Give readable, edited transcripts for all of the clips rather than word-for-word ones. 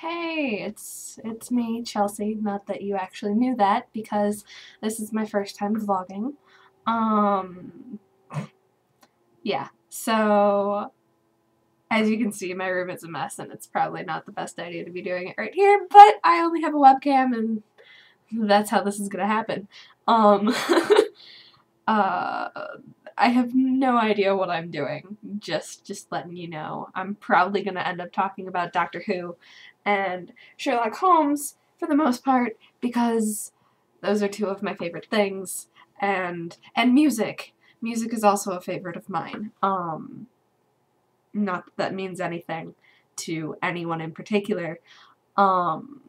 Hey, it's me, Chelsea. Not that you actually knew that because this is my first time vlogging. Um, yeah. So as you can see, my room is a mess and it's probably not the best idea to be doing it right here, but I only have a webcam and that's how this is gonna happen. Um, uh, I have no idea what I'm doing. Just letting you know. I'm probably gonna end up talking about Doctor Who and Sherlock Holmes for the most part because those are two of my favorite things, and music. Music is also a favorite of mine. Not that that means anything to anyone in particular. Um,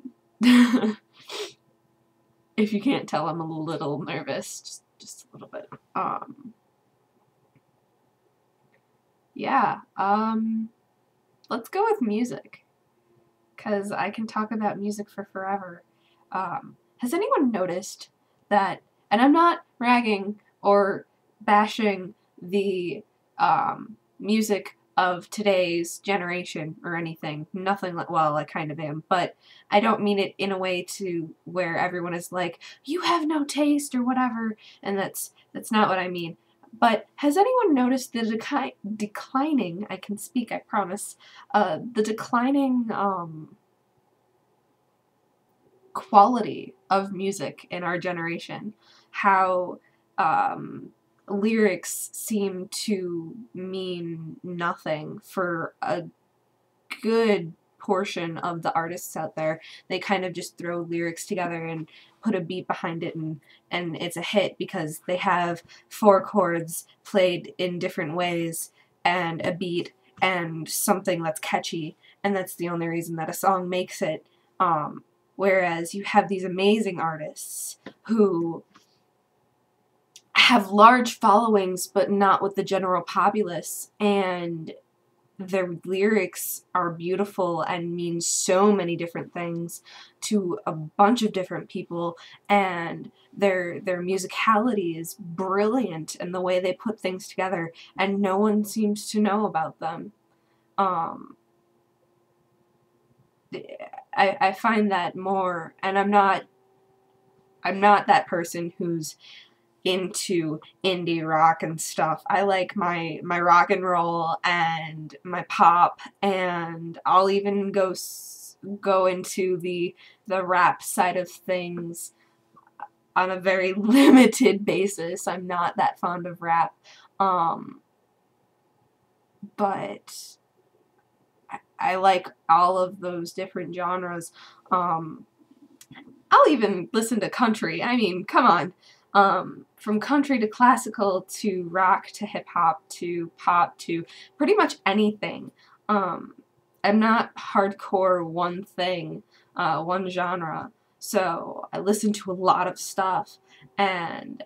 if you can't tell, I'm a little nervous, just a little bit. Yeah. Let's go with music, because I can talk about music for forever. Has anyone noticed that, and I'm not ragging or bashing the music of today's generation or anything, nothing like, well, I kind of am, but I don't mean it in a way to where everyone is like, you have no taste or whatever, and that's not what I mean. But has anyone noticed the declining, I can speak, I promise, the declining quality of music in our generation? How lyrics seem to mean nothing for a good portion of the artists out there. They kind of just throw lyrics together and put a beat behind it, and it's a hit because they have four chords played in different ways and a beat and something that's catchy, and that's the only reason that a song makes it. Whereas you have these amazing artists who have large followings but not with the general populace, and their lyrics are beautiful and mean so many different things to a bunch of different people, and their musicality is brilliant in the way they put things together, and no one seems to know about them. Um, I find that more, and I'm not that person who's into indie rock and stuff. I like my rock and roll and my pop, and I'll even go into the rap side of things on a very limited basis. I'm not that fond of rap, but I like all of those different genres. I'll even listen to country. I mean, come on. From country to classical to rock to hip hop to pop to pretty much anything. I'm not hardcore one thing, one genre. So I listen to a lot of stuff, and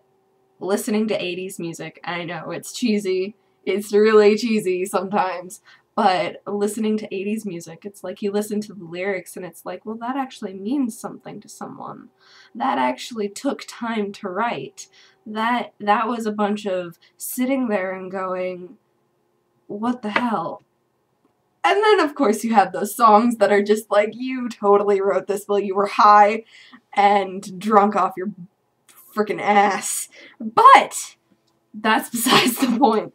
listening to 80s music, I know it's cheesy. It's really cheesy sometimes, but listening to 80s music, it's like you listen to the lyrics and it's like, well, that actually means something to someone. That actually took time to write. That was a bunch of sitting there and going, what the hell? And then, of course, you have those songs that are just like, you totally wrote this while you were high and drunk off your freaking ass. But that's besides the point.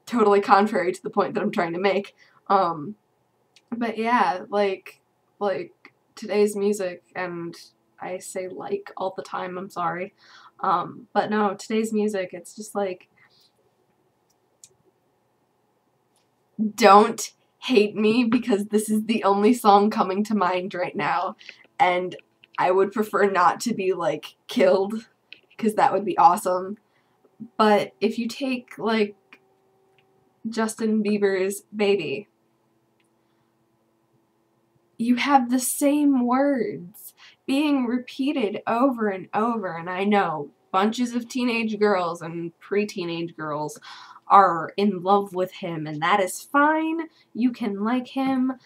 Totally contrary to the point that I'm trying to make. But yeah, like today's music, and I say like all the time, I'm sorry. But no, today's music, it's just like, don't hate me because this is the only song coming to mind right now, and I would prefer not to be, like, killed, because that would be awesome. But if you take, like, Justin Bieber's Baby, you have the same words being repeated over and over, and I know bunches of teenage girls and pre-teenage girls are in love with him, and that is fine. You can like him.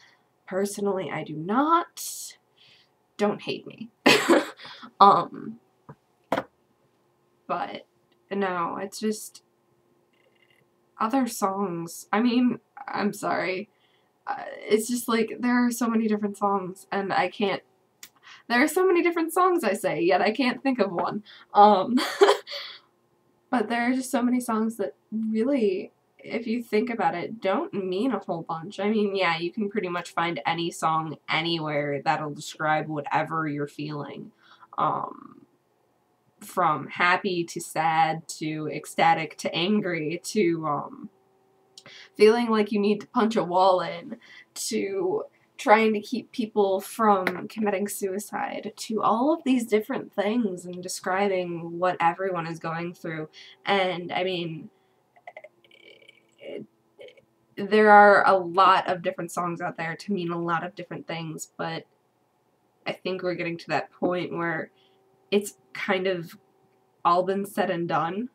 Personally, I do not. Don't hate me. um, but no, it's just other songs. I mean, I'm sorry. it's just like, there are so many different songs, and I can't, there are so many different songs I say, yet I can't think of one. But there are just so many songs that really, if you think about it, don't mean a whole bunch. I mean, yeah, you can pretty much find any song anywhere that'll describe whatever you're feeling. From happy to sad to ecstatic to angry to feeling like you need to punch a wall in to trying to keep people from committing suicide, to all of these different things and describing what everyone is going through. And I mean, there are a lot of different songs out there to mean a lot of different things, but I think we're getting to that point where it's kind of all been said and done.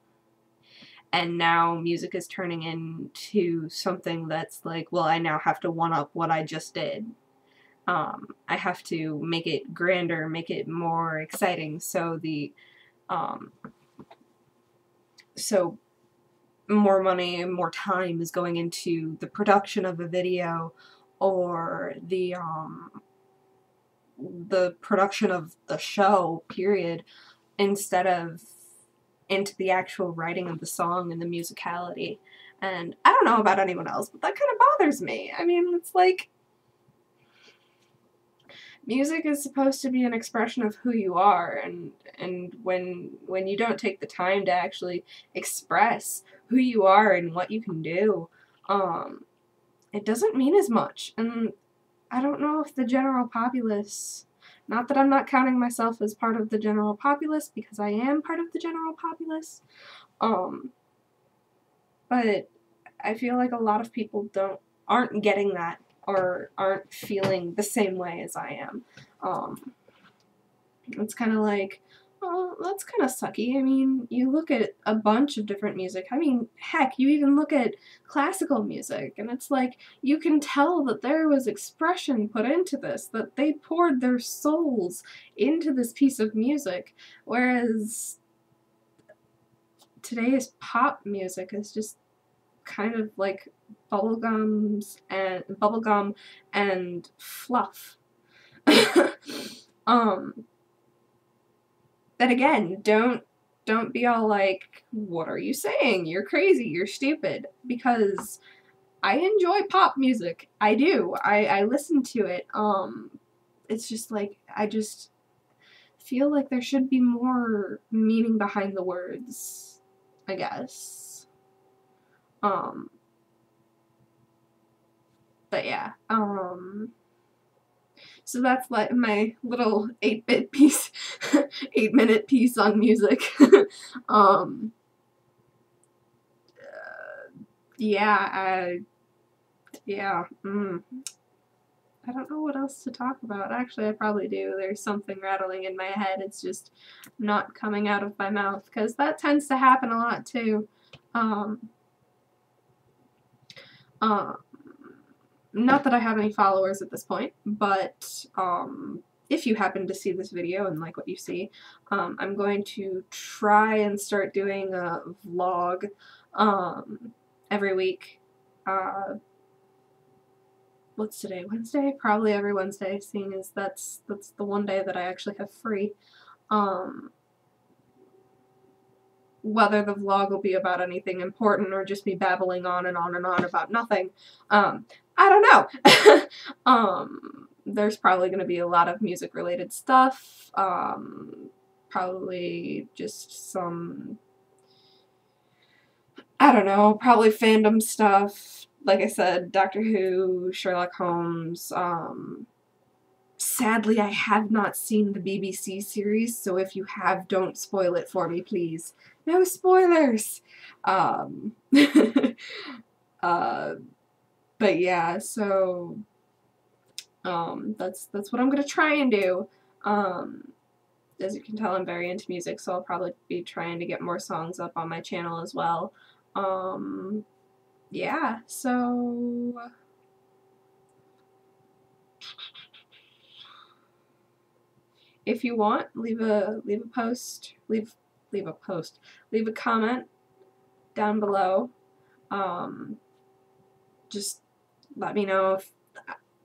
And now music is turning into something that's like, well, I now have to one-up what I just did. I have to make it grander, make it more exciting, so so more money and more time is going into the production of a video, or the production of the show, period, instead of into the actual writing of the song and the musicality. And I don't know about anyone else, but that kind of bothers me. I mean, it's like, music is supposed to be an expression of who you are, and when you don't take the time to actually express who you are and what you can do, it doesn't mean as much. And I don't know if the general populace, not that I'm not counting myself as part of the general populace, because I am part of the general populace, but I feel like a lot of people aren't getting that, or aren't feeling the same way as I am. It's kind of like, oh, that's kind of sucky. I mean, you look at a bunch of different music. I mean, heck, you even look at classical music, and it's like, you can tell that there was expression put into this, that they poured their souls into this piece of music, whereas today's pop music is just kind of like bubblegum and fluff. Then again, don't be all like, what are you saying? You're crazy, you're stupid, because I enjoy pop music. I do. I listen to it. It's just like, I just feel like there should be more meaning behind the words, I guess. But yeah, so that's like my little 8-bit piece, 8-minute piece on music. Yeah, I don't know what else to talk about. Actually, I probably do. There's something rattling in my head. It's just not coming out of my mouth, because that tends to happen a lot too. Not that I have any followers at this point, but if you happen to see this video and like what you see, I'm going to try and start doing a vlog every week. What's today? Wednesday? Probably every Wednesday, seeing as that's the one day that I actually have free. Whether the vlog will be about anything important or just me babbling on and on and on about nothing, I don't know. There's probably going to be a lot of music related stuff, probably just some, I don't know, probably fandom stuff. Like I said, Doctor Who, Sherlock Holmes. Sadly, I have not seen the BBC series, so if you have, don't spoil it for me, please. No spoilers! But yeah, so that's what I'm gonna try and do. As you can tell, I'm very into music, so I'll probably be trying to get more songs up on my channel as well. Yeah, so if you want, leave a comment down below. Just let me know if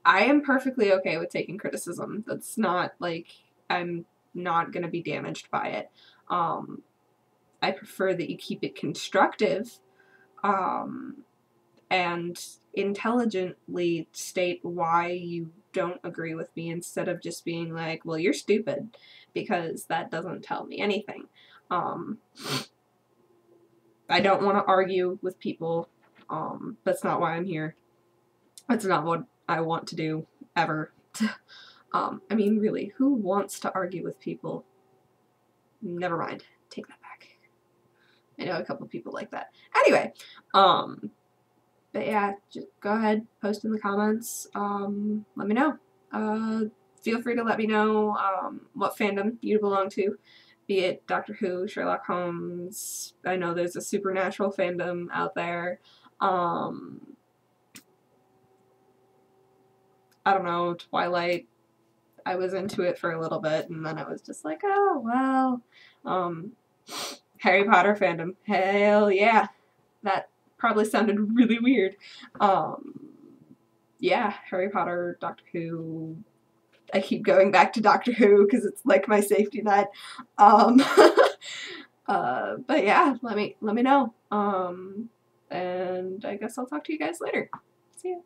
I am perfectly okay with taking criticism. That's not like I'm not gonna be damaged by it. I prefer that you keep it constructive, and intelligently state why you don't agree with me instead of just being like, well, you're stupid, because that doesn't tell me anything. I don't want to argue with people. That's not why I'm here. That's not what I want to do, ever. I mean, really, who wants to argue with people? Never mind. Take that back. I know a couple people like that. Anyway, but yeah, just go ahead, post in the comments. Let me know. Feel free to let me know what fandom you belong to, be it Doctor Who, Sherlock Holmes. I know there's a supernatural fandom out there. I don't know, Twilight. I was into it for a little bit, and then I was just like, oh, well. Harry Potter fandom. Hell yeah. That probably sounded really weird. Yeah, Harry Potter, Doctor Who. I keep going back to Doctor Who because it's like my safety net. But yeah, let me know. And I guess I'll talk to you guys later. See ya.